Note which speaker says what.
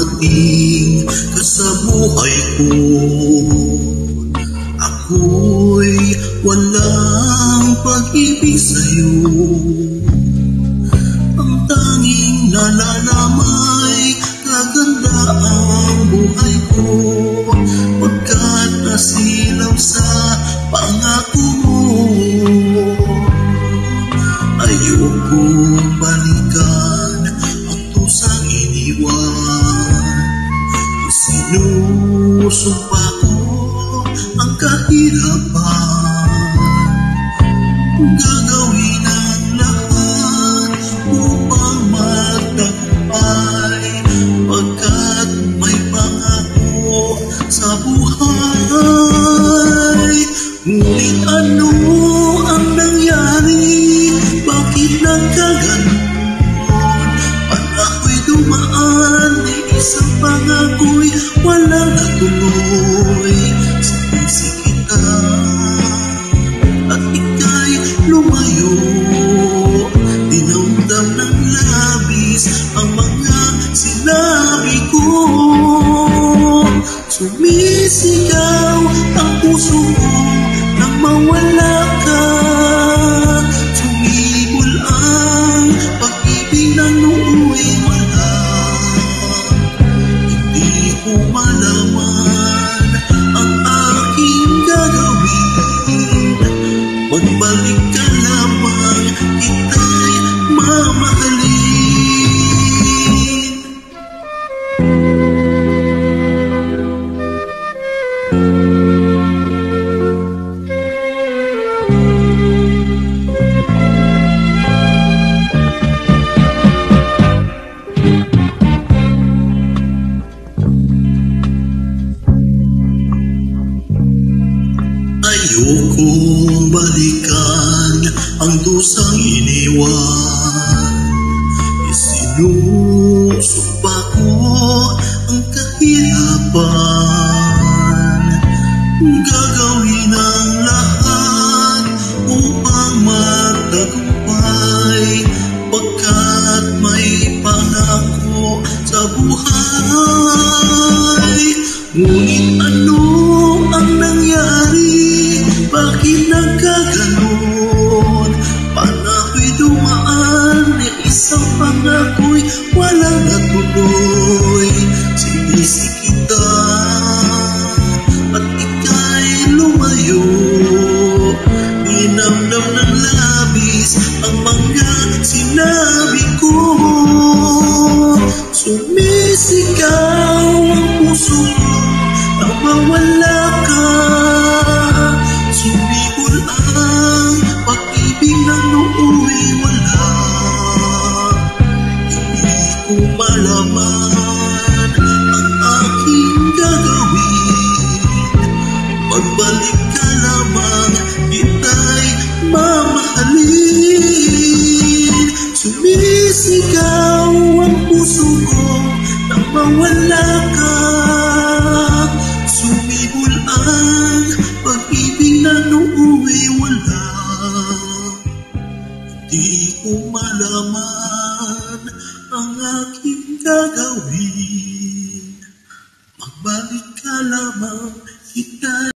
Speaker 1: dumating ka sa buhay ko. Ako'y walang pag-ibig sa'yo. Ang tanging nalalamay, kaganda ang buhay ko, pagkat nasilaw sa pangako mo. Ayokong balikan ang tusang iniwan. Sinusumpa ko ang kahirapan, gagawin ang lahat upang magtagumpay, pagkat may pangako sa buhay. Ngunit ano ang nangyari? Bakit nagkaganon? Pag ako'y dumaan, isang pangako'y walang natuloy. Sinisi kita at ika'y lumayo. Dinamdam ng labis ang mga sinabi ko. Sumisigaw ang puso ko nang mawala ka. Sumibol ang pag-ibig na nooy wala. Hindi ko malaman ang aking gagawin. Magbalik ka lamang, kita'y mamahalin. Ayokong balikan ang dusang iniwan. Isinusumpa ko ang kahirapan, gagawin ang lahat upang magtagumpay, pagkat may pangako sa buhay. Ngunit ano ang nangyari? Bakit nagkaganon? Paano ako'y dumaan? Isang pangako'y walang natuloy. Sinisi kita at ika'y lumayo. Inamdam ng labis ang mga sinabi ko. Sumisigaw ang puso nang mawala ka. Sumibol ang pag-ibig na nooy wala. Hindi ko malaman ang aking gagawin. Magbalik ka lamang, kita'y mamahalin. Sumisigaw ang puso ko nang mawala ka. Sumibol ang pag-ibig na nooy wala. Hindi ko malaman ang aking gagawin. Magbalik ka lamang, kita